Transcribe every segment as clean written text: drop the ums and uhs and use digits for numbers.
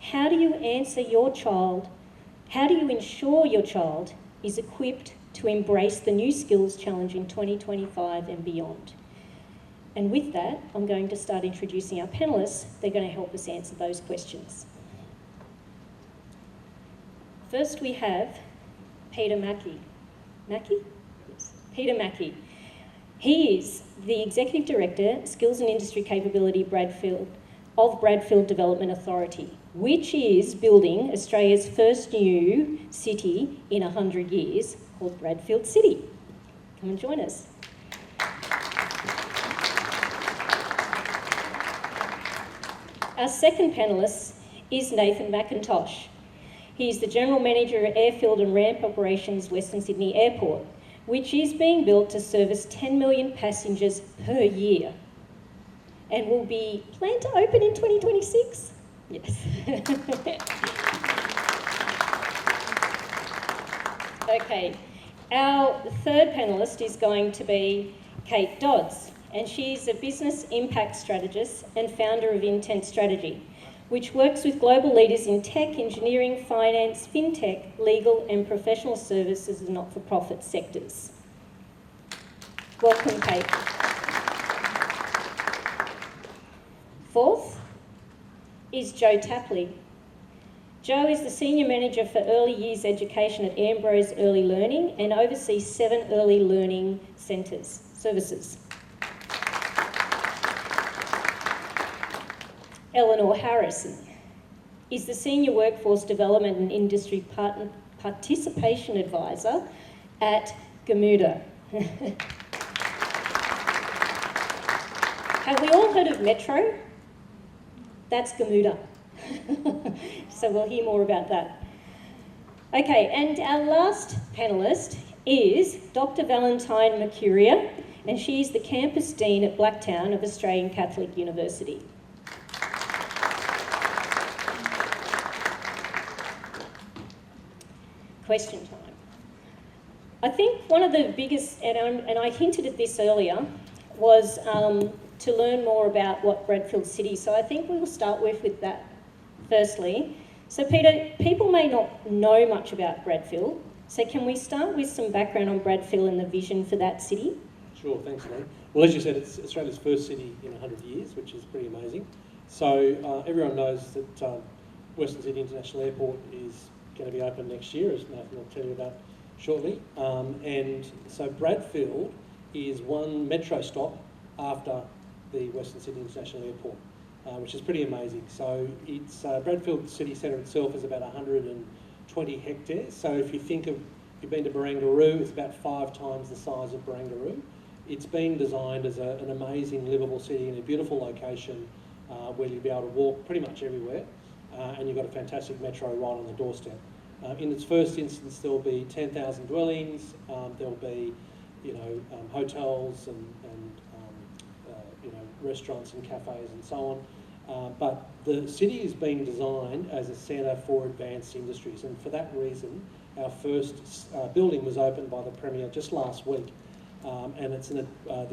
how do you ensure your child is equipped to embrace the new skills challenge in 2025 and beyond? And with that, I'm going to start introducing our panellists. They're going to help us answer those questions. First, we have Peter Mackey. Mackey? Yes. Peter Mackey. He is the Executive Director, Skills and Industry Capability of Bradfield Development Authority, which is building Australia's first new city in 100 years, called Bradfield City. Come and join us. Our second panellist is Nathan McIntosh. He is the General Manager of Airfield and Ramp Operations, Western Sydney Airport, which is being built to service 10 million passengers per year and will be planned to open in 2026. Yes. Okay, our third panellist is going to be Kate Dodds, and she's a business impact strategist and founder of Intent Strategy, which works with global leaders in tech, engineering, finance, fintech, legal and professional services and not-for-profit sectors. Welcome, Kate. Fourth is Jo Tapley. Jo is the Senior Manager for Early Years Education at Ambrose Early Learning and oversees 7 early learning services. Eleanor Harrison is the Senior Workforce Development and Industry Participation Advisor at Gamuda. Have we all heard of Metro? That's Gamuda. So we'll hear more about that. Okay, and our last panellist is Dr. Valentine Mercuria, and she's the Campus Dean at Blacktown of Australian Catholic University. Question time. I think one of the biggest, and I hinted at this earlier, was to learn more about what Bradfield City. So I think we will start with that firstly. So Peter, people may not know much about Bradfield. So can we start with some background on Bradfield and the vision for that city? Sure, thanks, Lee. Well, as you said, it's Australia's first city in 100 years, which is pretty amazing. So everyone knows that Western Sydney International Airport is going to be open next year, as Nathan will tell you about shortly. And so Bradfield is one metro stop after the Western Sydney International Airport, which is pretty amazing. So it's Bradfield City Centre itself is about 120 hectares. So if you think of, you've been to Barangaroo, it's about 5 times the size of Barangaroo. It's been designed as an amazing livable city in a beautiful location where you'll be able to walk pretty much everywhere. And you've got a fantastic metro right on the doorstep. In its first instance, there'll be 10,000 dwellings. There'll be, hotels and restaurants and cafes and so on. But the city is being designed as a centre for advanced industries, and for that reason, our first building was opened by the Premier just last week, and it's the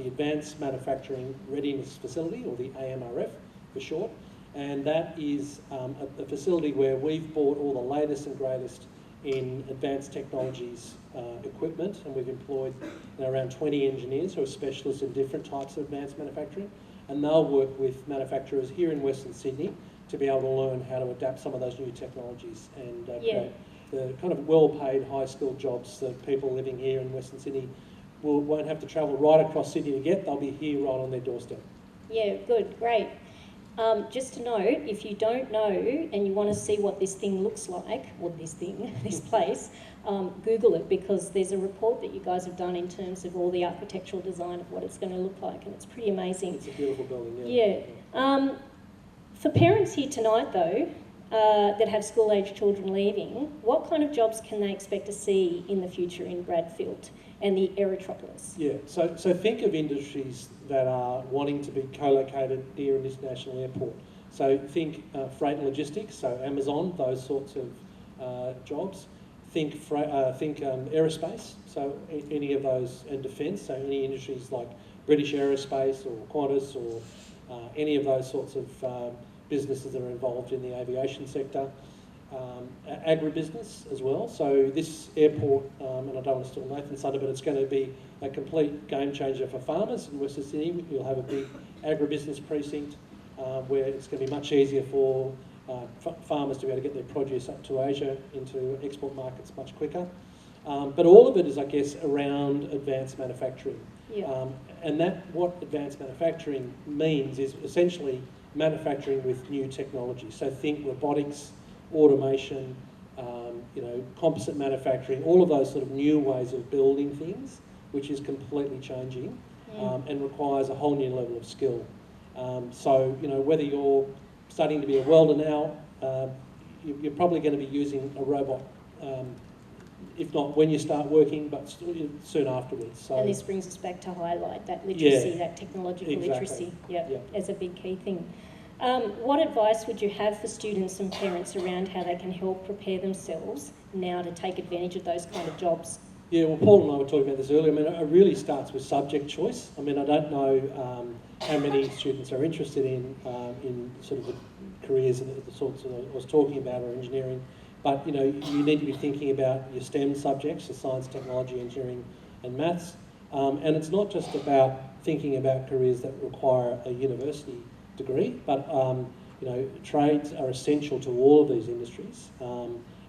Advanced Manufacturing Readiness Facility, or the AMRF for short. And that is a facility where we've bought all the latest and greatest in advanced technologies equipment, and we've employed around 20 engineers who are specialists in different types of advanced manufacturing, and they'll work with manufacturers here in Western Sydney to be able to learn how to adapt some of those new technologies and create the kind of well-paid, high-skilled jobs that people living here in Western Sydney won't have to travel right across Sydney to get. They'll be here right on their doorstep. Yeah, good, great. Just to note, if you don't know and you want to see what this thing looks like, or this place, Google it, because there's a report that you guys have done in terms of all the architectural design of what it's going to look like, and it's pretty amazing. It's a beautiful building, yeah. For parents here tonight, though, that have school-age children leaving, what kind of jobs can they expect to see in the future in Bradfield and the Aerotropolis? Yeah, so think of industries that are wanting to be co-located near an international airport. So think freight and logistics, so Amazon, those sorts of jobs. Think aerospace, so any of those, and defence, so any industries like British Aerospace or Qantas or any of those sorts of businesses that are involved in the aviation sector, agribusiness as well. So this airport, and I don't want to steal Nathan's thunder, but it's going to be a complete game changer for farmers in Western Sydney. You'll have a big agribusiness precinct where it's going to be much easier for farmers to be able to get their produce up to Asia into export markets much quicker. But all of it is, I guess, around advanced manufacturing. Yeah. And what advanced manufacturing means is essentially manufacturing with new technology. So think robotics, automation, composite manufacturing, all of those sort of new ways of building things, which is completely changing and requires a whole new level of skill. So, whether you're studying to be a welder now, you're probably going to be using a robot, if not when you start working, but soon afterwards. So, and this brings us back to highlight that literacy, Yeah, that technological exactly. literacy, Yeah. as a big key thing. What advice would you have for students and parents around how they can help prepare themselves now to take advantage of those kind of jobs? Yeah, well, Paul and I were talking about this earlier. I mean, it really starts with subject choice. I mean, I don't know how many students are interested in sort of the careers and the sorts that I was talking about, or engineering. But, you need to be thinking about your STEM subjects, so science, technology, engineering and maths. And it's not just about thinking about careers that require a university degree, but, trades are essential to all of these industries.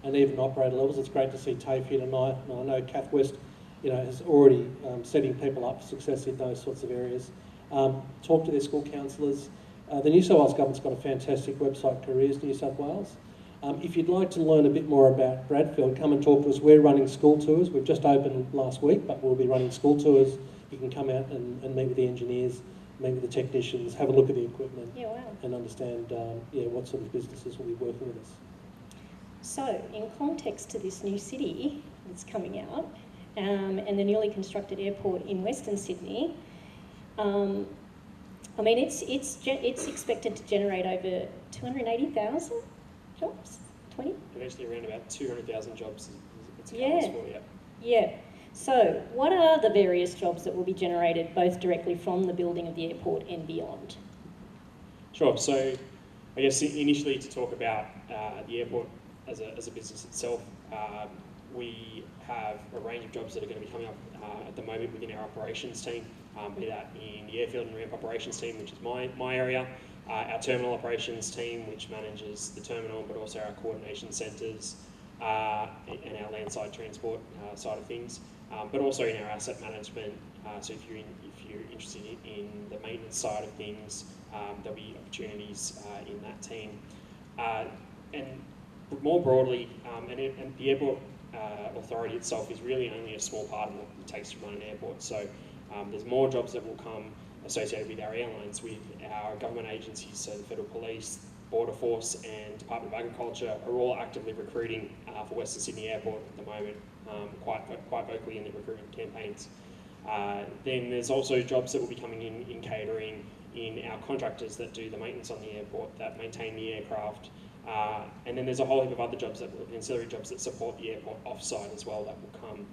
And even operator levels. It's great to see TAFE here tonight. And I know Kath West, is already setting people up for success in those sorts of areas. Talk to their school counsellors. The New South Wales government's got a fantastic website, Careers New South Wales. If you'd like to learn a bit more about Bradfield, come and talk to us. We're running school tours. We've just opened last week, but we'll be running school tours. You can come out and meet with the engineers, meet with the technicians, have a look at the equipment, and understand what sort of businesses will be working with us. So, in context to this new city that's coming out, and the newly constructed airport in Western Sydney, it's expected to generate over 280,000 jobs. 20? Eventually, around about 200,000 jobs. It's Yeah. for, yeah. Yeah. So, what are the various jobs that will be generated both directly from the building of the airport and beyond? Sure. So, I guess initially to talk about the airport as a business itself, we have a range of jobs that are going to be coming up at the moment within our operations team, be that in the airfield and ramp operations team, which is my area, our terminal operations team, which manages the terminal, but also our coordination centres and our landside transport side of things, but also in our asset management. So if you're interested in the maintenance side of things, there'll be opportunities in that team. And more broadly, and the airport authority itself is really only a small part of what it takes to run an airport. So there's more jobs that will come associated with our airlines, with our government agencies, so the Federal Police, Border Force and Department of Agriculture are all actively recruiting for Western Sydney Airport at the moment, quite vocally in their recruitment campaigns. Then there's also jobs that will be coming in catering, in our contractors that do the maintenance on the airport, that maintain the aircraft, and then there's a whole heap of other jobs, ancillary jobs that support the airport off-site as well, that will come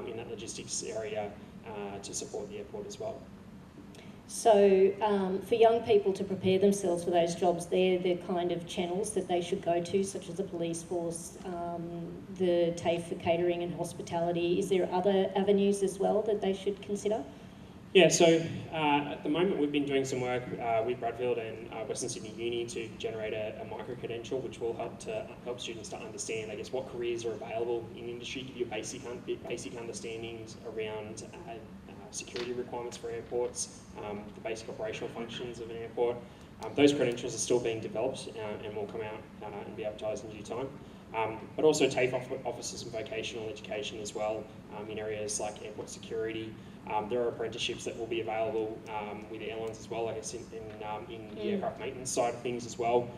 in that logistics area to support the airport as well. So for young people to prepare themselves for those jobs, they're the kind of channels that they should go to, such as the police force, the TAFE for catering and hospitality. Is there other avenues as well that they should consider? Yeah, so at the moment we've been doing some work with Bradfield and Western Sydney Uni to generate a micro-credential which will help students to understand, I guess, what careers are available in industry, give you basic understandings around security requirements for airports, the basic operational functions of an airport. Those credentials are still being developed and will come out and be advertised in due time. But also TAFE offers some vocational education as well in areas like airport security. There are apprenticeships that will be available with airlines as well, I guess, in the aircraft maintenance side of things as well.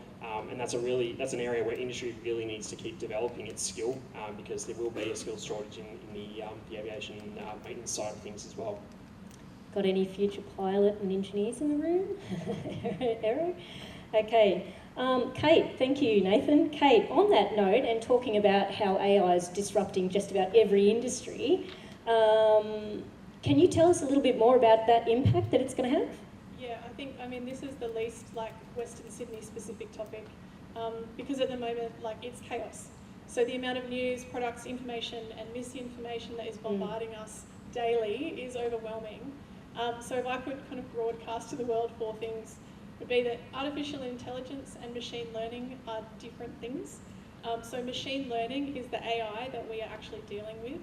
And that's an area where industry really needs to keep developing its skill because there will be a skills shortage in the aviation maintenance side of things as well. Got any future pilot and engineers in the room? Aero? Okay. Kate, thank you, Nathan. Kate, on that note, and talking about how AI is disrupting just about every industry, can you tell us a little bit more about that impact that it's going to have? Yeah, I mean, this is the least like Western Sydney specific topic because at the moment, like, it's chaos. So the amount of news, products, information and misinformation that is bombarding us daily is overwhelming. So if I could kind of broadcast to the world 4 things, would be that artificial intelligence and machine learning are different things. So machine learning is the AI that we are actually dealing with,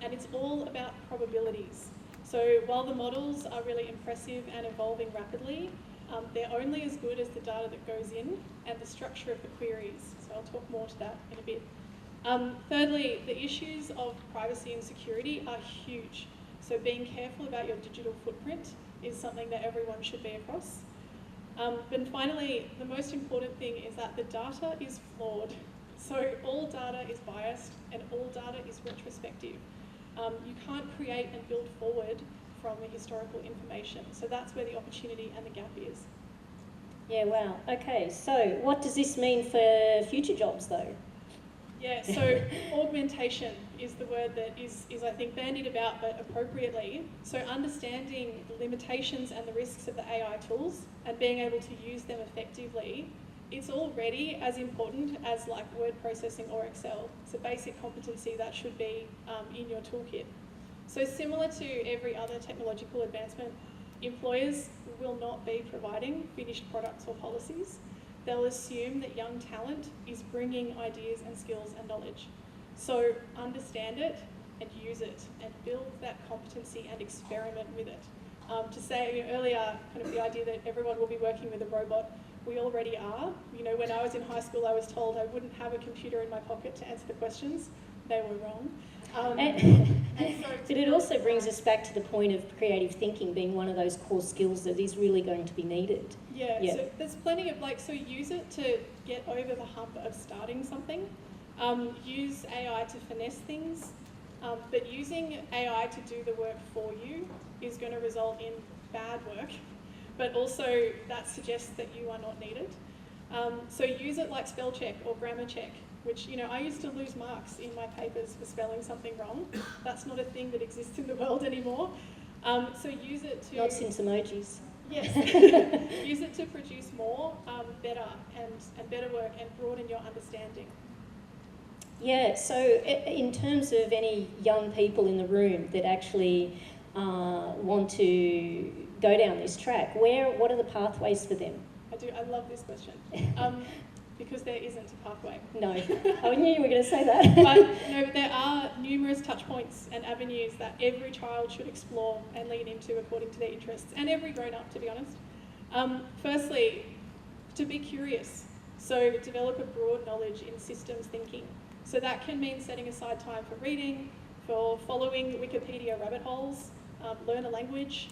and it's all about probabilities. So while the models are really impressive and evolving rapidly, they're only as good as the data that goes in and the structure of the queries. So I'll talk more to that in a bit. Thirdly, the issues of privacy and security are huge. So being careful about your digital footprint is something that everyone should be across. But finally, the most important thing is that the data is flawed. So all data is biased and all data is retrospective. You can't create and build forward from the historical information. So that's where the opportunity and the gap is. Yeah, wow. Okay, so what does this mean for future jobs though? Yeah, so augmentation is the word that is I think bandied about, but appropriately. So understanding the limitations and the risks of the AI tools and being able to use them effectively, it's already as important as like word processing or Excel. It's a basic competency that should be in your toolkit. So similar to every other technological advancement, employers will not be providing finished products or policies. They'll assume that young talent is bringing ideas and skills and knowledge. So understand it and use it and build that competency and experiment with it. To say earlier, kind of the idea that everyone will be working with a robot, we already are. You know, when I was in high school, I was told I wouldn't have a computer in my pocket to answer the questions. They were wrong. But it also brings us back to the point of creative thinking being one of those core skills that is really going to be needed. Yeah, so there's plenty of so use it to get over the hump of starting something. Use AI to finesse things, but using AI to do the work for you is going to result in bad work, but also that suggests that you are not needed. So use it like spell check or grammar check, which, you know, I used to lose marks in my papers for spelling something wrong. That's not a thing that exists in the world anymore. So use it to... Not since emojis. Yes. Use it to produce more, better and better work and broaden your understanding. Yeah, so in terms of any young people in the room that actually want to go down this track, what are the pathways for them? I love this question. Because there isn't a pathway. No, I knew you were going to say that. But there are numerous touch points and avenues that every child should explore and lean into according to their interests, and every grown-up, to be honest. Firstly, to be curious. So develop a broad knowledge in systems thinking. So that can mean setting aside time for reading, for following Wikipedia rabbit holes, learn a language.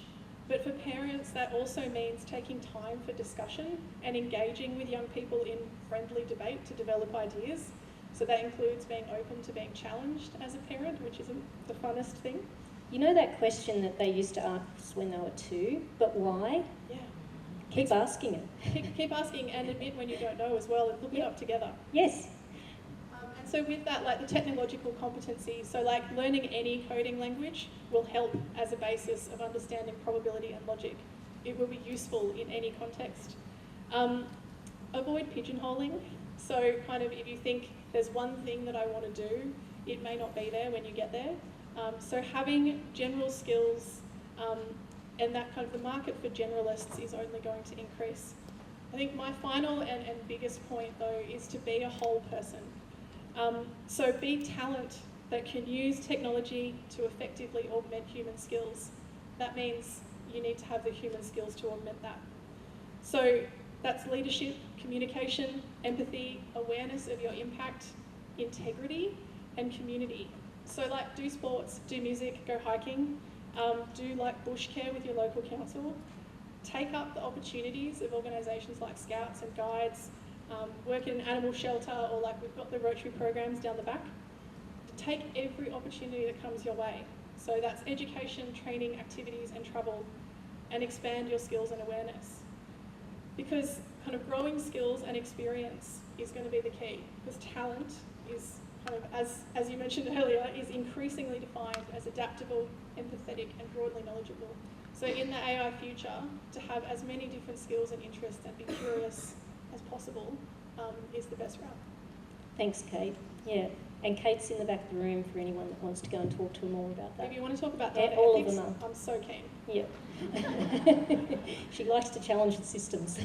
But for parents, that also means taking time for discussion and engaging with young people in friendly debate to develop ideas. So that includes being open to being challenged as a parent, which isn't the funnest thing. You know that question that they used to ask when they were 2, but why? Yeah. Keep asking it. Keep asking and admit when you don't know as well and look it up together. Yes. And so with that, like the technological competency, so like learning any coding language will help as a basis of understanding probability and logic. It will be useful in any context. Avoid pigeonholing. So kind of if you think there's one thing that I want to do, it may not be there when you get there. So having general skills and that kind of the market for generalists is only going to increase. I think my final and biggest point though is to be a whole person. So be talent that can use technology to effectively augment human skills. That means you need to have the human skills to augment that. So that's leadership, communication, empathy, awareness of your impact, integrity, and community. So like do sports, do music, go hiking, do like bush care with your local council, take up the opportunities of organisations like Scouts and Guides, work in an animal shelter, or like we've got the Rotary programs down the back. Take every opportunity that comes your way. So that's education, training, activities and travel, and expand your skills and awareness. Because kind of growing skills and experience is going to be the key, because talent is kind of, as you mentioned earlier, is increasingly defined as adaptable, empathetic and broadly knowledgeable. So in the AI future, to have as many different skills and interests and be curious as possible is the best route. Thanks, Kate. Yeah, and Kate's in the back of the room for anyone that wants to go and talk to her more about that. If you want to talk about Yeah, data all of ethics, them are. I'm so keen. Yep. She likes to challenge the systems.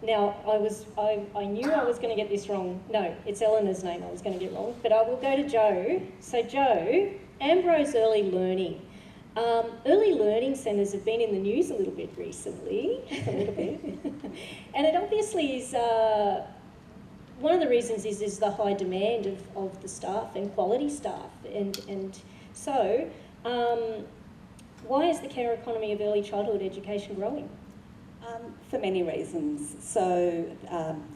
Now, I knew I was going to get this wrong. No, it's Eleanor's name I was going to get wrong, but I will go to Jo. So Jo, Ambrose Early Learning. Early learning centres have been in the news a little bit recently, and it obviously is, one of the reasons is the high demand of the staff and quality staff, and so why is the care economy of early childhood education growing? For many reasons. So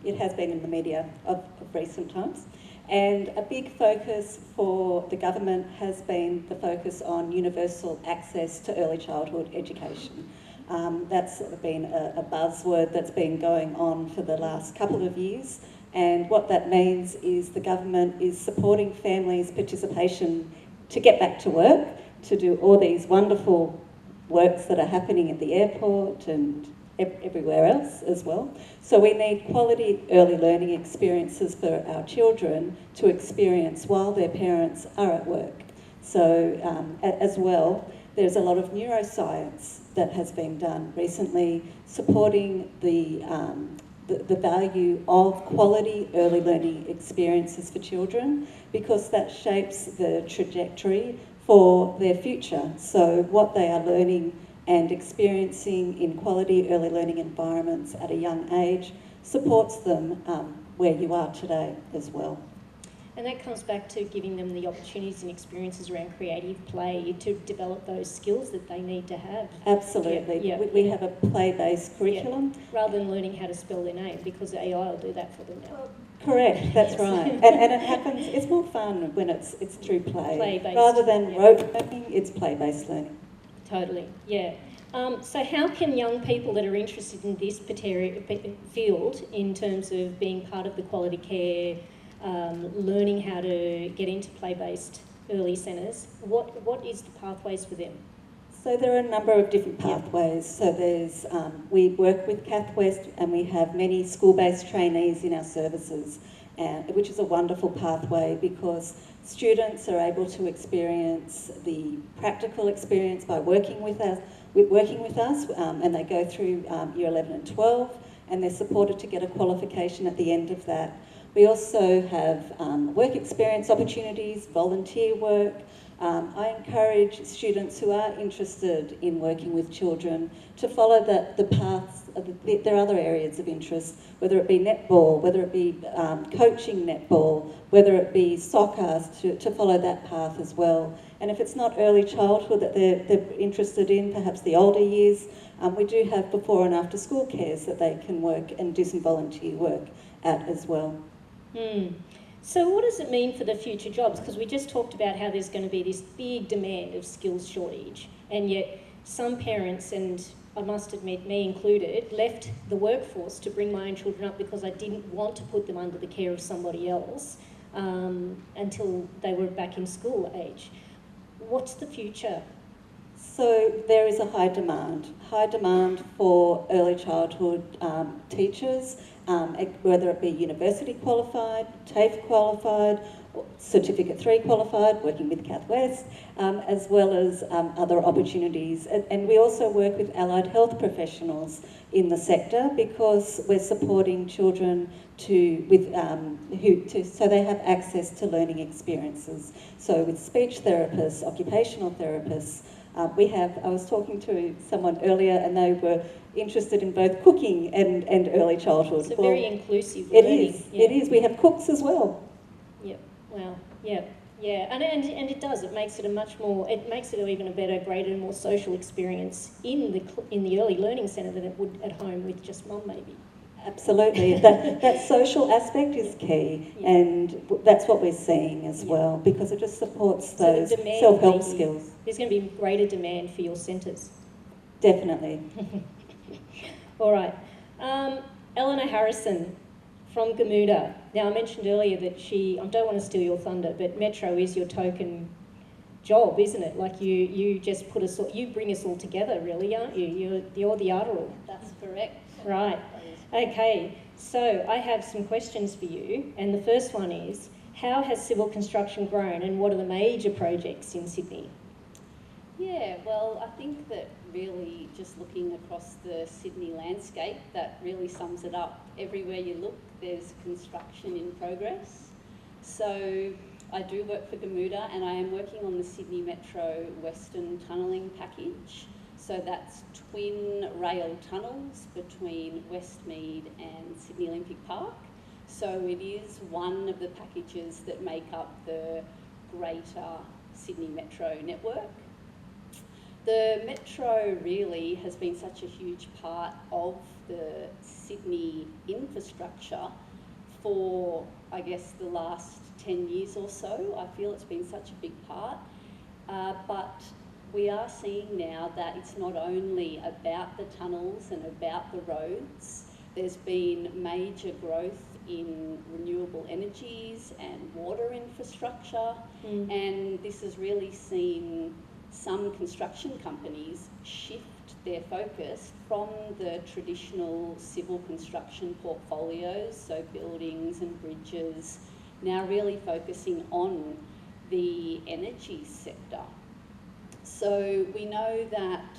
it has been in the media of recent times, and a big focus for the government has been the focus on universal access to early childhood education. That's sort of been a buzzword that's been going on for the last couple of years, and what that means is the government is supporting families' participation to get back to work, to do all these wonderful works that are happening at the airport and everywhere else as well. So we need quality early learning experiences for our children to experience while their parents are at work. So as well, there's a lot of neuroscience that has been done recently supporting the value of quality early learning experiences for children, because that shapes the trajectory for their future. So what they are learning and experiencing in quality early learning environments at a young age supports them where you are today as well. And that comes back to giving them the opportunities and experiences around creative play to develop those skills that they need to have. Absolutely. Yeah, yeah, we have a play-based curriculum. Yeah. Rather than learning how to spell their name, because AI will do that for them now. Correct, that's right. And it happens, it's more fun when it's through play. Play-based. Rather than rote learning, it's play-based learning. Totally, yeah. So how can young people that are interested in this field in terms of being part of the quality care, learning how to get into play-based early centres, what is the pathways for them? So there are a number of different pathways. So there's, we work with Cath West and we have many school-based trainees in our services, which is a wonderful pathway because students are able to experience the practical experience by working with us, and they go through year 11 and 12, and they're supported to get a qualification at the end of that. We also have work experience opportunities, volunteer work. I encourage students who are interested in working with children to follow the paths. There are other areas of interest, whether it be netball, whether it be coaching netball, whether it be soccer, to follow that path as well. And if it's not early childhood that they're interested in, perhaps the older years, we do have before and after school cares that they can work and do some volunteer work at as well. So what does it mean for the future jobs? Because we just talked about how there's going to be this big demand of skills shortage, and yet some parents, and I must admit me included, left the workforce to bring my own children up because I didn't want to put them under the care of somebody else until they were back in school age. What's the future? So there is a high demand for early childhood teachers, whether it be university qualified, TAFE qualified, Certificate 3 qualified, working with Cath West, as well as other opportunities. And we also work with allied health professionals in the sector because we're supporting children so they have access to learning experiences. So with speech therapists, occupational therapists, I was talking to someone earlier and they were interested in both cooking and early childhood. It's a very inclusive learning. It is. Yeah. It is. We have cooks as well. Yep. Wow. Yeah. Yeah. And it does. It makes it even a better, greater, more social experience in the early learning centre than it would at home with just mum maybe. Absolutely. that social aspect is key, yeah. And that's what we're seeing as well, because it just supports those self-help skills. There's going to be greater demand for your centres. Definitely. All right. Eleanor Harrison from Gamuda. Now, I mentioned earlier that I don't want to steal your thunder, but Metro is your token job, isn't it? Like you just put us all, you bring us all together, really, aren't you? You're the Aotearoa. That's correct. Right. Okay, so I have some questions for you, and the first one is, how has civil construction grown and what are the major projects in Sydney? Yeah, well, I think that really just looking across the Sydney landscape, that really sums it up. Everywhere you look, there's construction in progress. So I do work for Gamuda and I am working on the Sydney Metro Western Tunnelling package. So that's twin rail tunnels between Westmead and Sydney Olympic Park. So it is one of the packages that make up the greater Sydney Metro network. The Metro really has been such a huge part of the Sydney infrastructure for, I guess, the last 10 years or so. I feel it's been such a big part. But we are seeing now that it's not only about the tunnels and about the roads. There's been major growth in renewable energies and water infrastructure, and this has really seen some construction companies shift their focus from the traditional civil construction portfolios, so buildings and bridges, now really focusing on the energy sector. So we know that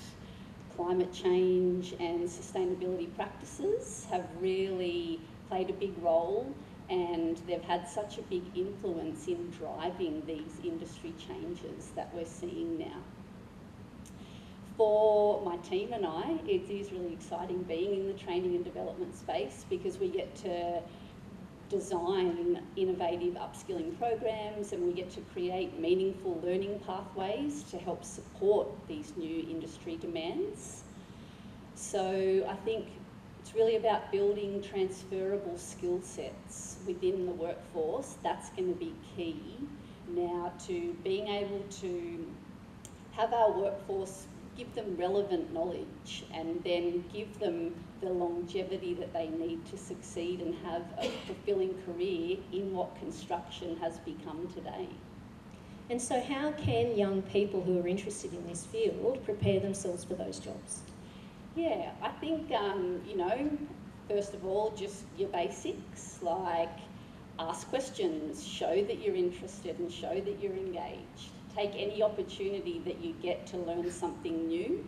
climate change and sustainability practices have really played a big role, and they've had such a big influence in driving these industry changes that we're seeing now. For my team and I, it is really exciting being in the training and development space because we get to design innovative upskilling programs and we get to create meaningful learning pathways to help support these new industry demands. So I think it's really about building transferable skill sets within the workforce. That's going to be key now to being able to have our workforce give them relevant knowledge and then give them the longevity that they need to succeed and have a fulfilling career in what construction has become today. And so how can young people who are interested in this field prepare themselves for those jobs? Yeah, I think, first of all, just your basics, like ask questions, show that you're interested and show that you're engaged. Take any opportunity that you get to learn something new.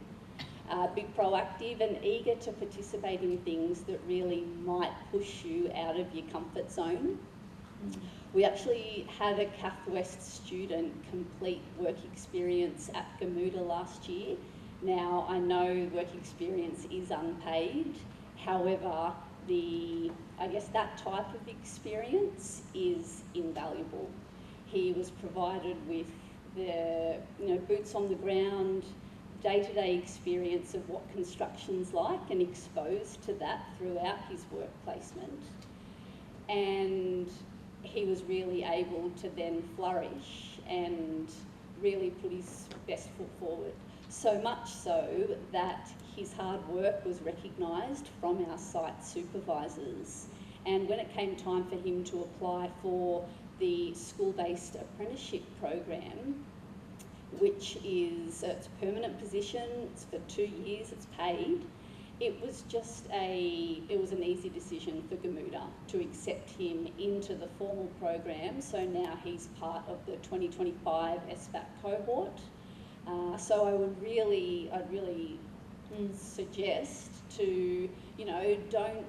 Be proactive and eager to participate in things that really might push you out of your comfort zone. We actually had a Cath West student complete work experience at Gamuda last year. Now, I know work experience is unpaid, however, that type of experience is invaluable. He was provided with the boots on the ground, day-to-day experience of what construction's like and exposed to that throughout his work placement. And he was really able to then flourish and really put his best foot forward. So much so that his hard work was recognised from our site supervisors. And when it came time for him to apply for the school-based apprenticeship program, which is it's a permanent position, it's for 2 years, it's paid. It was an easy decision for Gamuda to accept him into the formal program. So now he's part of the 2025 SBAC cohort. So I'd really suggest to, don't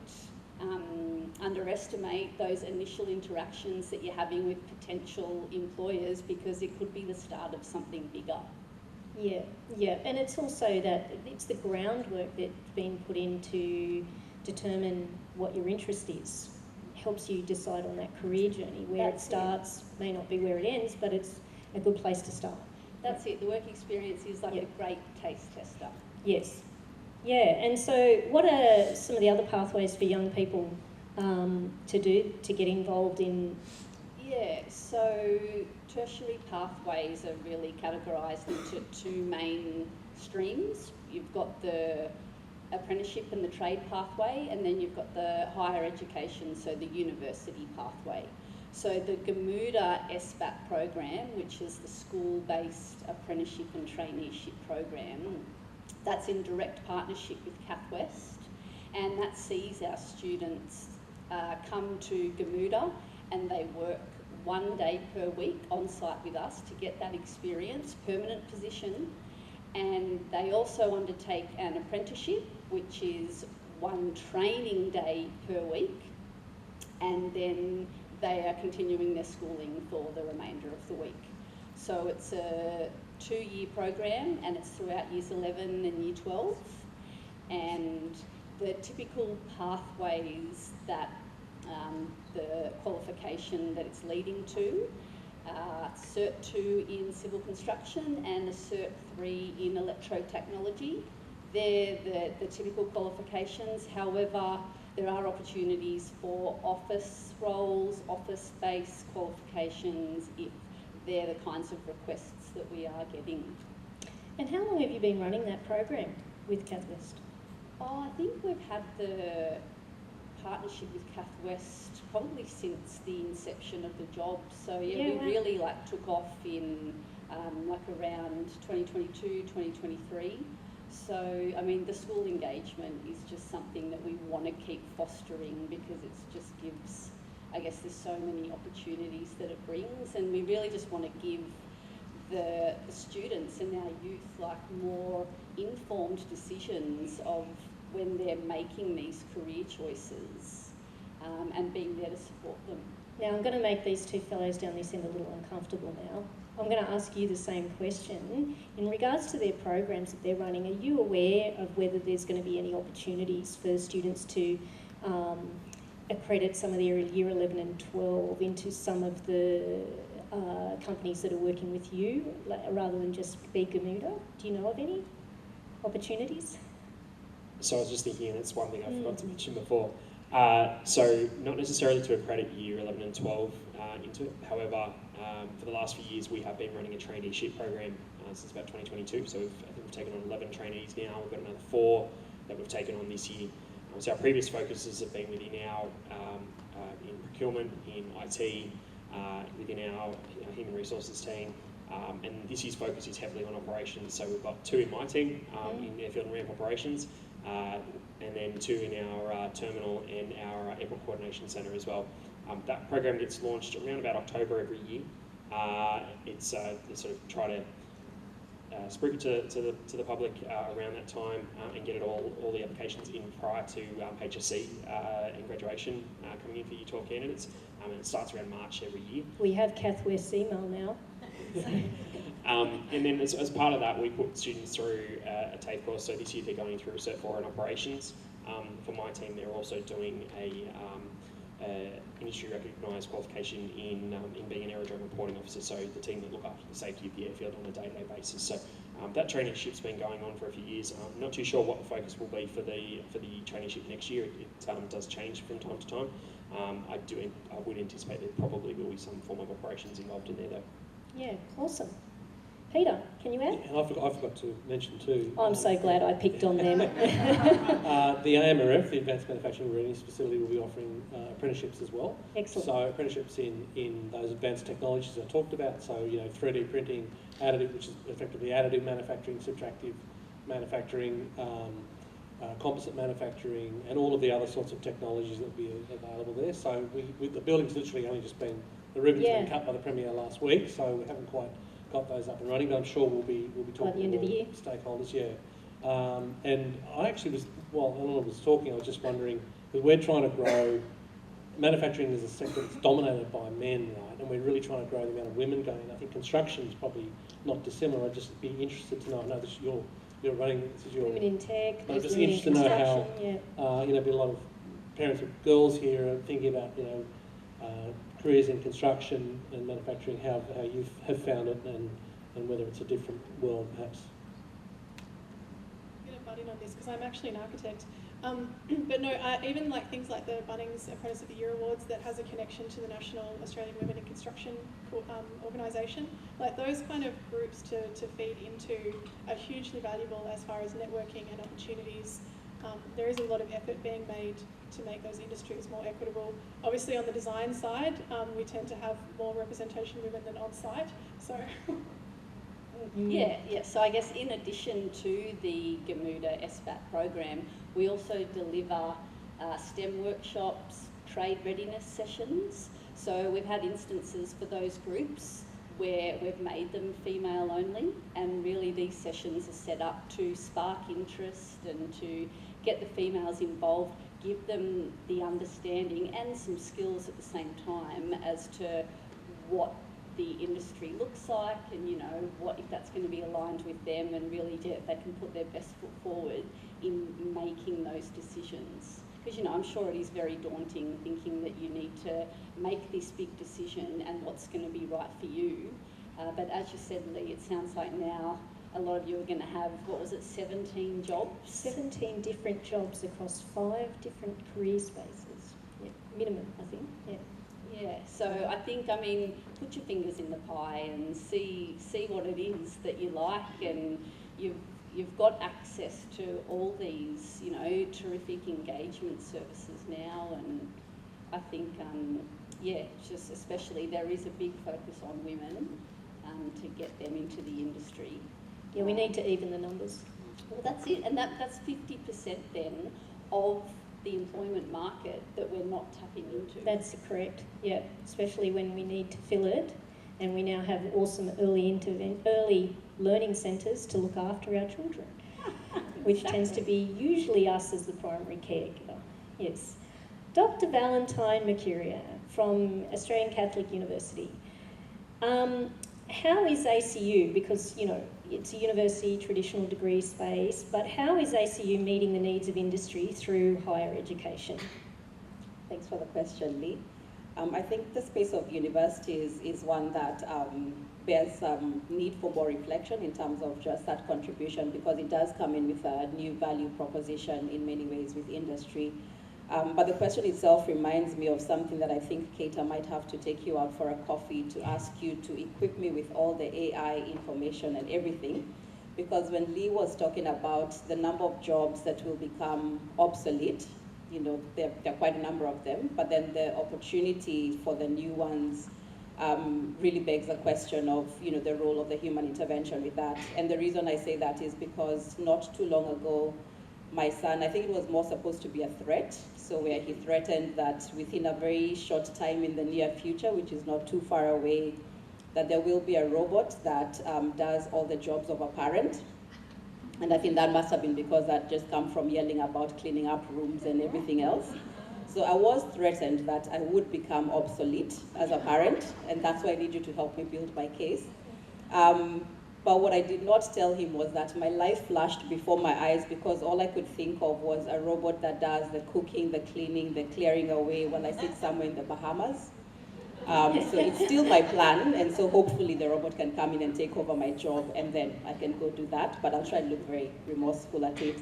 underestimate those initial interactions that you're having with potential employers because it could be the start of something bigger. Yeah, and it's also that it's the groundwork that's been put in to determine what your interest is. It helps you decide on that career journey. Where it starts may not be where it ends, but it's a good place to start. That's it. The work experience is like a great taste tester. Yes. Yeah, and so what are some of the other pathways for young people to get involved in? Yeah, so tertiary pathways are really categorised into 2 main streams. You've got the apprenticeship and the trade pathway, and then you've got the higher education, so the university pathway. So the Gamuda SBAT program, which is the school-based apprenticeship and traineeship program, that's in direct partnership with West, and that sees our students come to Gamuda and they work 1 day per week on site with us to get that experience, permanent position, and they also undertake an apprenticeship, which is 1 training day per week, and then they are continuing their schooling for the remainder of the week. So it's a 2-year program, and it's throughout years 11 and year 12, and the typical pathways that the qualification that it's leading to, Cert 2 in civil construction and a Cert 3 in electrotechnology. They're the typical qualifications. However, there are opportunities for office roles, office-based qualifications, if they're the kinds of requests that we are getting. And how long have you been running that program with West? Oh, I think we've had the partnership with West probably since the inception of the job. So yeah, we really took off in around 2022, 2023. So, I mean, the school engagement is just something that we want to keep fostering because it just gives, I guess there's so many opportunities that it brings, and we really just want to give the students and our youth more informed decisions of when they're making these career choices, and being there to support them. Now, I'm going to make these two fellows down this end a little uncomfortable now. I'm going to ask you the same question. In regards to their programs that they're running, are you aware of whether there's going to be any opportunities for students to accredit some of their year 11 and 12 into some of the companies that are working with you, rather than just be Gamuda? Do you know of any opportunities? So I was just thinking, and it's one thing I forgot to mention before. So not necessarily to accredit year 11 and 12 into it. However, for the last few years, we have been running a traineeship program since about 2022. So I think we've taken on 11 trainees now. We've got another 4 that we've taken on this year. So our previous focuses have been within our in procurement, in IT, within our human resources team. And this year's focus is heavily on operations. So we've got 2 in my team, in airfield and ramp operations, and then 2 in our terminal and our airport coordination centre as well. That program gets launched around about October every year. It's they sort of try to spring it to the public around that time and get it all the applications in prior to HSC and graduation coming in for Year 12 candidates. And it starts around March every year. We have West's email now. And then as part of that, we put students through a TAFE course. So this year they're going through Cert 4 in operations. For my team, they're also doing a industry recognised qualification in being an aerodrome reporting officer, so the team that look after the safety of the airfield on a day-to-day basis. So that traineeship's been going on for a few years. I'm not too sure what the focus will be for the traineeship next year. It does change from time to time. I would anticipate there probably will be some form of operations involved in there though. Yeah, awesome. Peter, can you add? Yeah, and I forgot to mention too. I'm so glad I picked on them. The AMRF, the Advanced Manufacturing Readiness Facility, will be offering apprenticeships as well. Excellent. So apprenticeships in those advanced technologies I talked about. So 3D printing, additive, which is effectively additive manufacturing, subtractive manufacturing, composite manufacturing, and all of the other sorts of technologies that will be available there. So the building's literally only just been, the ribbon's been cut by the Premier last week, so we haven't quite got those up and running, but I'm sure we'll be talking by the end of the year. Stakeholders, yeah. And I actually was, while Eleanor was talking, I was just wondering, because we're trying to grow, manufacturing is a sector that's dominated by men, right? And we're really trying to grow the amount of women going. I think construction is probably not dissimilar. I'd just be interested to know, I know this is you're running, this is your... Women in tech, I'm just women in interested to know how, yeah. be a lot of parents with girls here are thinking about, careers in construction and manufacturing, how you have found it and whether it's a different world perhaps. I'm going to butt in on this because I'm actually an architect. But no, even things like the Bunnings Apprentice of the Year Awards that has a connection to the National Australian Women in Construction organisation, those kind of groups to feed into are hugely valuable as far as networking and opportunities there is a lot of effort being made to make those industries more equitable. Obviously on the design side, we tend to have more representation of women than on site, so. Yeah. So I guess in addition to the Gamuda SBAT program, we also deliver STEM workshops, trade readiness sessions. So we've had instances for those groups where we've made them female only, and really these sessions are set up to spark interest and to get the females involved, give them the understanding and some skills at the same time as to what the industry looks like, and what if that's going to be aligned with them, and really they can put their best foot forward in making those decisions. Because I'm sure it is very daunting thinking that you need to make this big decision and what's going to be right for you. But as you said, Lee, it sounds like now a lot of you are going to have, 17 jobs? 17 different jobs across 5 different career spaces. Yeah, minimum, I think. Yeah. Yeah, so I think, put your fingers in the pie and see what it is that you like, and you've got access to all these, terrific engagement services now, and I think, just especially there is a big focus on women to get them into the industry. Yeah, we need to even the numbers. Well, that's it, and that's 50% then of the employment market that we're not tapping into. That's correct, yeah, especially when we need to fill it, and we now have awesome early learning centres to look after our children, which tends to be usually us as the primary caregiver. Yes. Dr. Valentine Mercuria from Australian Catholic University. How is ACU, because it's a university traditional degree space, but how is ACU meeting the needs of industry through higher education? Thanks for the question, Lee. I think the space of universities is one that bears some need for more reflection in terms of just that contribution, because it does come in with a new value proposition in many ways with industry. But the question itself reminds me of something that I think, Kate, I might have to take you out for a coffee to ask you to equip me with all the AI information and everything. Because when Lee was talking about the number of jobs that will become obsolete, there are quite a number of them, but then the opportunity for the new ones really begs the question of, the role of the human intervention with that. And the reason I say that is because not too long ago, my son, I think it was more supposed to be a threat, so where he threatened that within a very short time in the near future, which is not too far away, that there will be a robot that does all the jobs of a parent. And I think that must have been because that just come from yelling about cleaning up rooms and everything else. So I was threatened that I would become obsolete as a parent, and that's why I need you to help me build my case. But what I did not tell him was that my life flashed before my eyes, because all I could think of was a robot that does the cooking, the cleaning, the clearing away while I sit somewhere in the Bahamas. So it's still my plan, and so hopefully the robot can come in and take over my job, and then I can go do that, but I'll try to look very remorseful at it.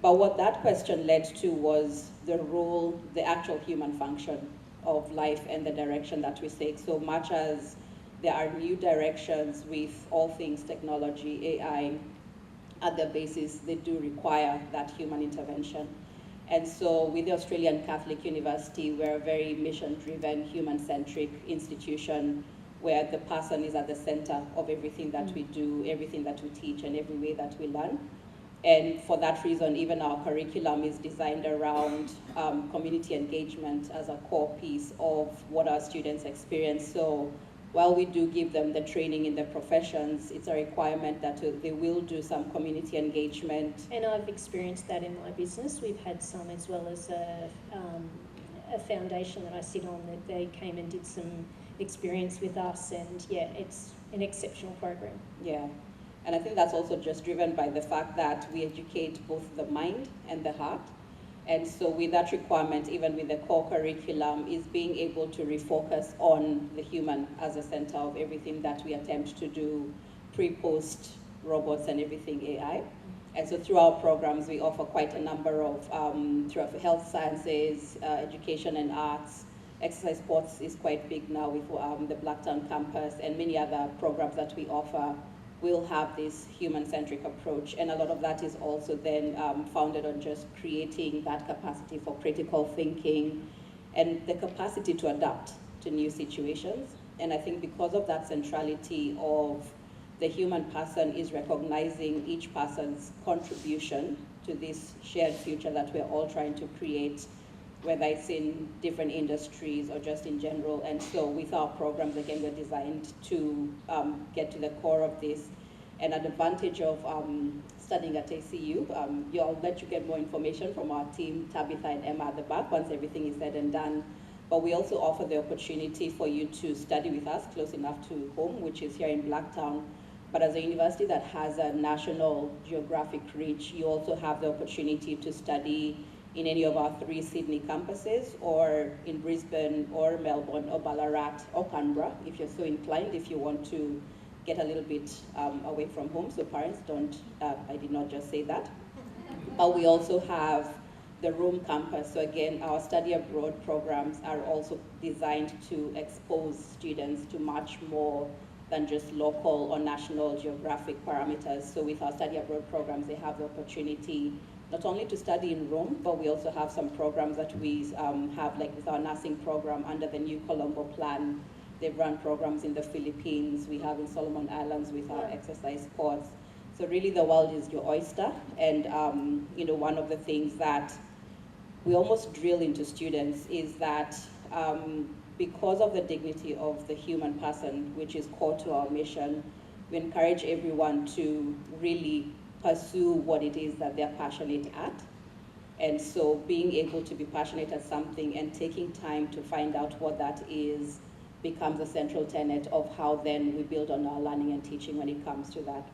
But what that question led to was the role, the actual human function of life and the direction that we take. So much as there are new directions with all things technology, AI, at their basis, they do require that human intervention. And so with the Australian Catholic University, we're a very mission-driven, human-centric institution where the person is at the center of everything that we do, everything that we teach, and every way that we learn. And for that reason, even our curriculum is designed around community engagement as a core piece of what our students experience. So while we do give them the training in the professions, it's a requirement that they will do some community engagement. And I've experienced that in my business. We've had some, as well as a foundation that I sit on, that they came and did some experience with us, and yeah, it's an exceptional program. Yeah, and I think that's also just driven by the fact that we educate both the mind and the heart. And so with that requirement, even with the core curriculum, is being able to refocus on the human as a center of everything that we attempt to do, pre-post robots and everything AI. And so through our programs, we offer quite a number of, through health sciences, education and arts. Exercise sports is quite big now with the Blacktown campus and many other programs that we offer will have this human-centric approach, and a lot of that is also then founded on just creating that capacity for critical thinking and the capacity to adapt to new situations. And I think because of that centrality of the human person is recognizing each person's contribution to this shared future that we're all trying to create, whether it's in different industries or just in general. And so with our programs, again, we're designed to get to the core of this. And an advantage of studying at ACU, I'll let you get more information from our team, Tabitha and Emma at the back, once everything is said and done. But we also offer the opportunity for you to study with us close enough to home, which is here in Blacktown. But as a university that has a national geographic reach, you also have the opportunity to study in any of our 3 Sydney campuses, or in Brisbane, or Melbourne, or Ballarat, or Canberra, if you're so inclined, if you want to get a little bit away from home. So parents, don't, I did not just say that. But we also have the Rome campus. So again, our study abroad programs are also designed to expose students to much more than just local or national geographic parameters. So with our study abroad programs, they have the opportunity not only to study in Rome, but we also have some programs that we have, like with our nursing program under the new Colombo plan. They've run programs in the Philippines. We have in Solomon Islands with our exercise sports. So really the world is your oyster. And one of the things that we almost drill into students is that because of the dignity of the human person, which is core to our mission, we encourage everyone to really pursue what it is that they're passionate at. And so being able to be passionate at something and taking time to find out what that is becomes a central tenet of how then we build on our learning and teaching when it comes to that.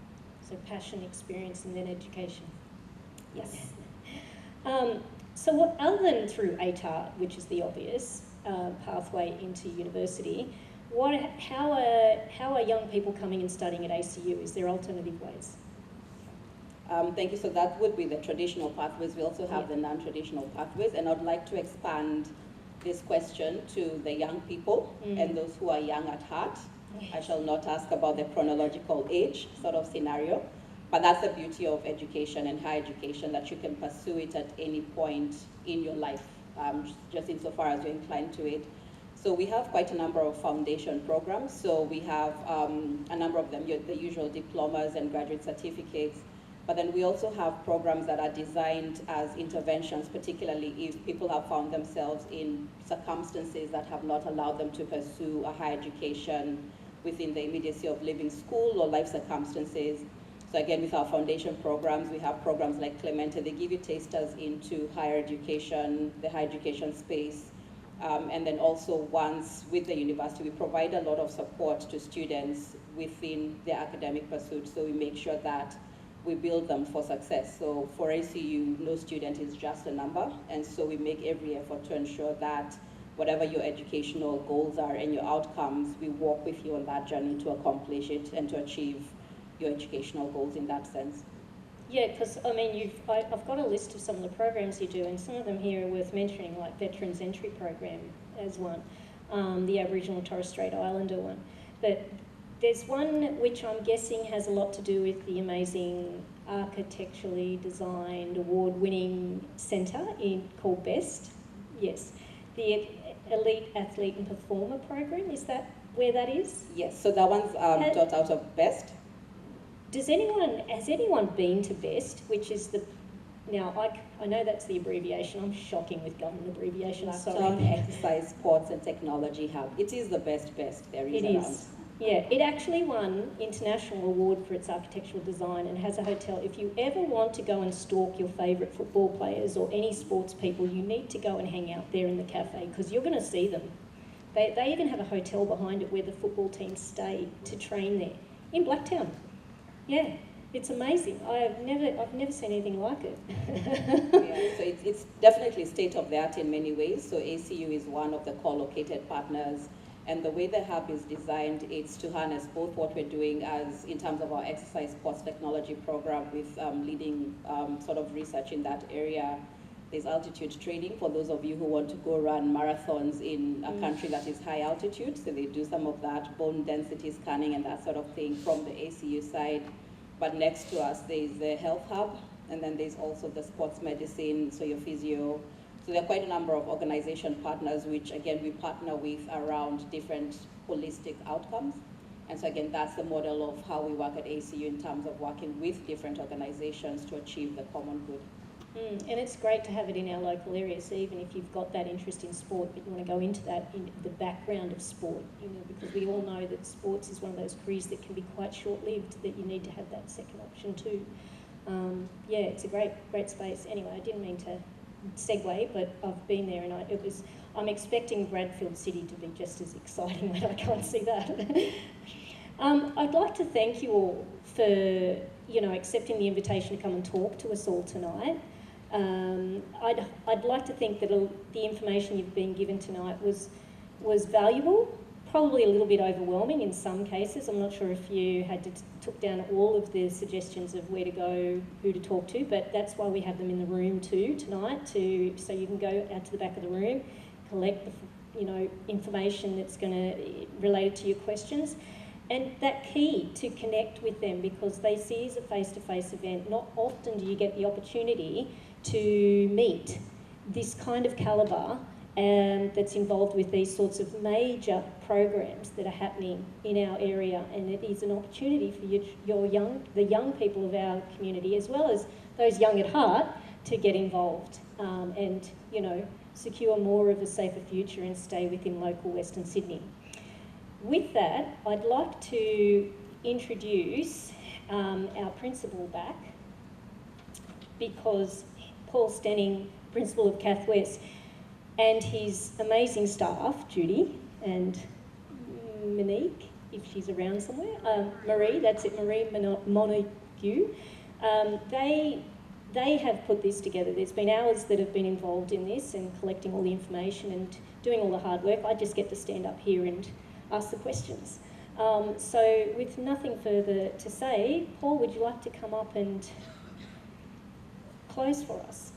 So passion, experience, and then education. Yes. So what, other than through ATAR, which is the obvious pathway into university, how are young people coming and studying at ACU? Is there alternative ways? Thank you. So that would be the traditional pathways. We also have the non-traditional pathways, and I'd like to expand this question to the young people and those who are young at heart. Yes. I shall not ask about the chronological age sort of scenario, but that's the beauty of education and higher education, that you can pursue it at any point in your life, just insofar as you're inclined to it. So we have quite a number of foundation programs. So we have a number of them, the usual diplomas and graduate certificates. But then we also have programs that are designed as interventions, particularly if people have found themselves in circumstances that have not allowed them to pursue a higher education within the immediacy of living school or life circumstances. So again, with our foundation programs, we have programs like Clemente. They give you tasters into higher education, the higher education space. And then also once with the university, we provide a lot of support to students within their academic pursuits. So we make sure that we build them for success. So for ACU, no student is just a number. And so we make every effort to ensure that whatever your educational goals are and your outcomes, we walk with you on that journey to accomplish it and to achieve your educational goals in that sense. Yeah, because I mean, I've got a list of some of the programs you do, and some of them here are worth mentioning, like Veterans Entry Program as one, the Aboriginal and Torres Strait Islander one. But there's one which I'm guessing has a lot to do with the amazing architecturally designed, award-winning centre called BEST. Yes, the Elite Athlete and Performer Program. Is that where that is? Yes, so that one's taught out of BEST. Has anyone been to BEST, which is the, now I know that's the abbreviation, I'm shocking with government abbreviations, sorry. Blacktown Exercise, Sports and Technology Hub. It is the best there is around. It is. Yeah, it actually won international award for its architectural design and has a hotel. If you ever want to go and stalk your favourite football players or any sports people, you need to go and hang out there in the cafe because you're going to see them. They even have a hotel behind it where the football teams stay to train there, in Blacktown. Yeah, it's amazing. I've never seen anything like it. Yeah, so it's definitely state of the art in many ways. So ACU is one of the co-located partners, and the way the hub is designed, it's to harness both what we're doing as in terms of our exercise sports technology program with leading sort of research in that area, There's altitude training for those of you who want to go run marathons in a country that is high altitude. So they do some of that, bone density scanning and that sort of thing from the ACU side. But next to us, there's the health hub, and then there's also the sports medicine, so your physio. So there are quite a number of organization partners, which again, we partner with around different holistic outcomes. And so again, that's the model of how we work at ACU in terms of working with different organizations to achieve the common good. And it's great to have it in our local area, so even if you've got that interest in sport, but you want to go into that, in the background of sport, because we all know that sports is one of those careers that can be quite short-lived, that you need to have that second option too. Yeah, it's a great space. Anyway, I didn't mean to segue, but I've been there, and I'm expecting Bradfield City to be just as exciting when I can't see that. I'd like to thank you all for accepting the invitation to come and talk to us all tonight. I'd like to think that the information you've been given tonight was valuable, probably a little bit overwhelming in some cases. I'm not sure if you took down all of the suggestions of where to go, who to talk to, but that's why we have them in the room too tonight, so you can go out to the back of the room, collect the information that's going to relate to your questions. And that key to connect with them, because they see it as a face-to-face event. Not often do you get the opportunity to meet this kind of calibre that's involved with these sorts of major programs that are happening in our area, and it is an opportunity for the young people of our community, as well as those young at heart, to get involved and secure more of a safer future and stay within local Western Sydney. With that, I'd like to introduce our principal back, because Paul Stenning, principal of Cath West, and his amazing staff, Judy and Monique, if she's around somewhere, Marie, that's it, Marie Montague, they have put this together. There's been hours that have been involved in this and collecting all the information and doing all the hard work. I just get to stand up here and ask the questions. So with nothing further to say, Paul, would you like to come up and close for us?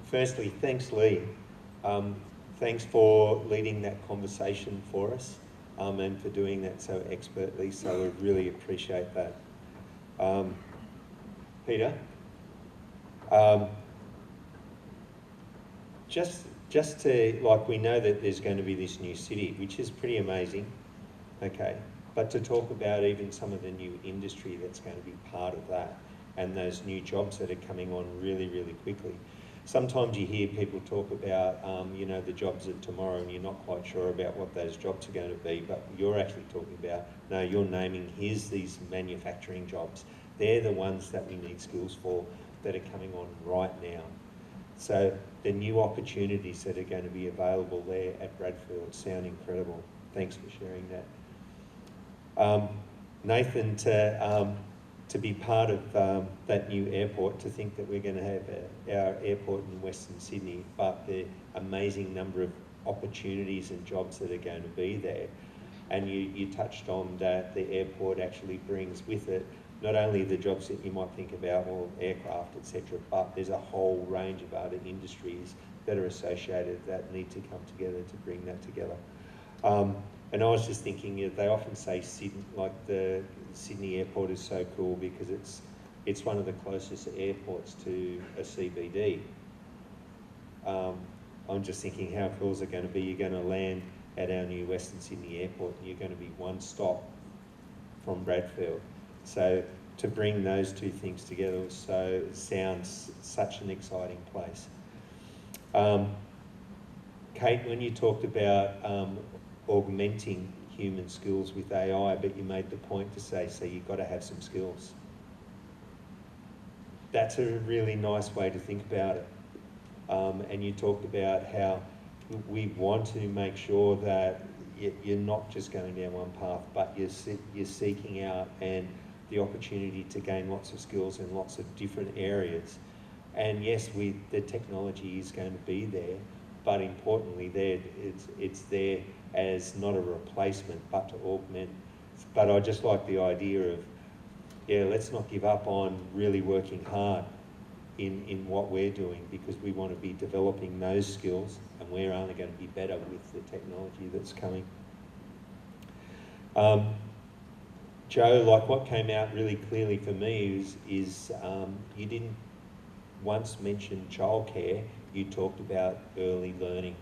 Firstly, thanks, Lee. Thanks for leading that conversation for us and for doing that so expertly, so we really appreciate that. Peter, just to, we know that there's going to be this new city, which is pretty amazing, okay, but to talk about even some of the new industry that's going to be part of that and those new jobs that are coming on really, really quickly. Sometimes you hear people talk about, the jobs of tomorrow, and you're not quite sure about what those jobs are going to be, but you're actually talking about, no, you're naming, here's these manufacturing jobs. They're the ones that we need skills for that are coming on right now. So the new opportunities that are going to be available there at Bradfield sound incredible. Thanks for sharing that. Nathan, to be part of that new airport, to think that we're going to have our airport in Western Sydney, but the amazing number of opportunities and jobs that are going to be there. And you touched on that the airport actually brings with it not only the jobs that you might think about, well, aircraft, etc., but there's a whole range of other industries that are associated that need to come together to bring that together. And I was just thinking, they often say Sydney, the Sydney airport is so cool because it's one of the closest airports to a CBD. I'm just thinking, how cool is it going to be? You're going to land at our new Western Sydney airport, and you're going to be one stop from Bradfield. So to bring those two things together sounds such an exciting place. Kate, when you talked about augmenting human skills with AI, but you made the point to say, so you've got to have some skills. That's a really nice way to think about it. And you talked about how we want to make sure that you're not just going down one path, but you're seeking out and the opportunity to gain lots of skills in lots of different areas. And yes, the technology is going to be there, but importantly, it's there as not a replacement, but to augment. But I just like the idea of yeah, let's not give up on really working hard in what we're doing, because we want to be developing those skills, and we're only going to be better with the technology that's coming. Joe, like what came out really clearly for me is you didn't once mention childcare, you talked about early learning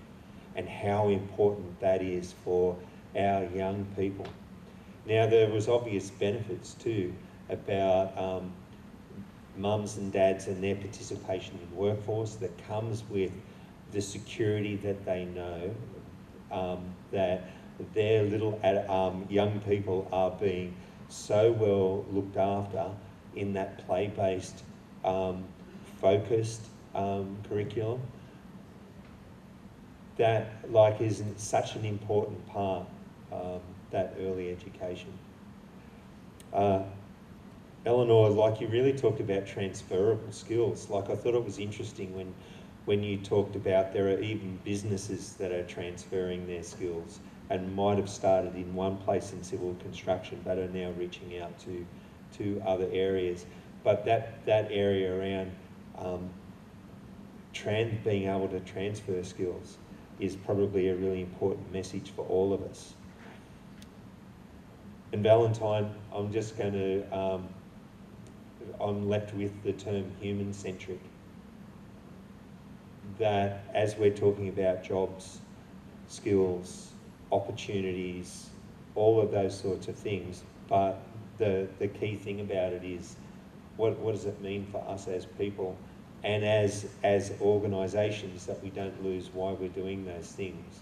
and how important that is for our young people. Now, there was obvious benefits too about mums and dads and their participation in the workforce that comes with the security that they know that their little young people are being so well looked after in that play-based, focused curriculum that is such an important part, that early education. Eleanor, you really talked about transferable skills. I thought it was interesting when you talked about there are even businesses that are transferring their skills and might have started in one place in civil construction but are now reaching out to other areas. But that area around being able to transfer skills is probably a really important message for all of us. And Valentine, I'm just going to, I'm left with the term human-centric. That as we're talking about jobs, skills, opportunities, all of those sorts of things, but the key thing about it is what does it mean for us as people and as organisations, that we don't lose why we're doing those things.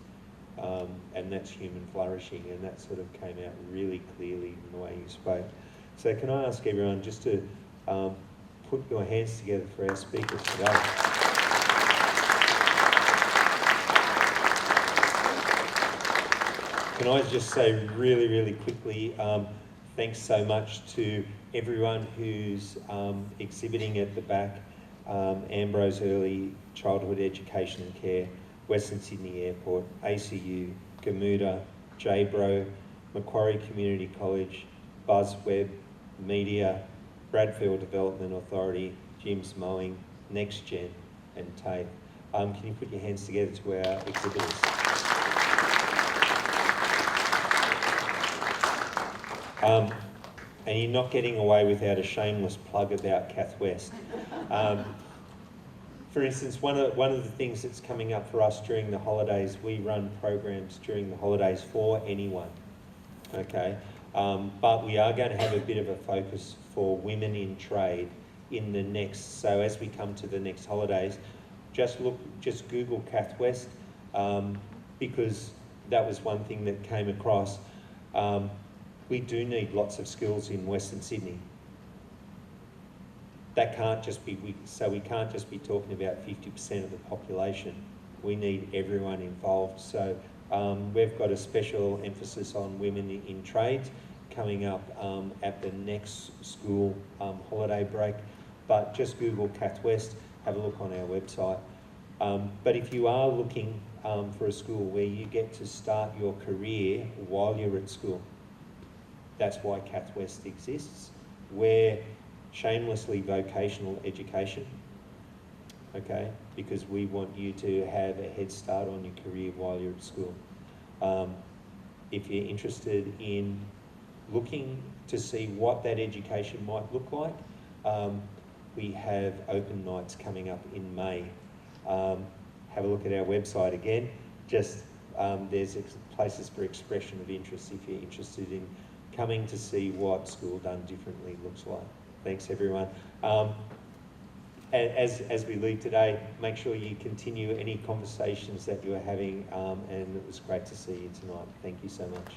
And that's human flourishing, and that sort of came out really clearly in the way you spoke. So can I ask everyone just to put your hands together for our speakers today. Can I just say really, really quickly, thanks so much to everyone who's exhibiting at the back, Ambrose Early Childhood Education and Care, Western Sydney Airport, ACU, Gamuda, JBRO, Macquarie Community College, BuzzWeb, Media, Bradfield Development Authority, Jim's Mowing, NextGen and TAFE. Can you put your hands together to our exhibitors? And you're not getting away without a shameless plug about Cath West. For instance, one of the things that's coming up for us during the holidays, we run programs during the holidays for anyone, okay? But we are going to have a bit of a focus for women in trade in the next, so as we come to the next holidays, just Google Cath West, because that was one thing that came across. We do need lots of skills in Western Sydney. That can't just be, we can't just be talking about 50% of the population. We need everyone involved. So we've got a special emphasis on women in trades coming up at the next school holiday break. But just Google Cath West, have a look on our website. But if you are looking for a school where you get to start your career while you're at school, that's why Cath West exists. We're shamelessly vocational education, okay, because we want you to have a head start on your career while you're at school. If you're interested in looking to see what that education might look like, we have open nights coming up in May. Have a look at our website again. Just there's places for expression of interest if you're interested in coming to see what School Done Differently looks like. Thanks, everyone. As we leave today, make sure you continue any conversations that you are having, and it was great to see you tonight. Thank you so much.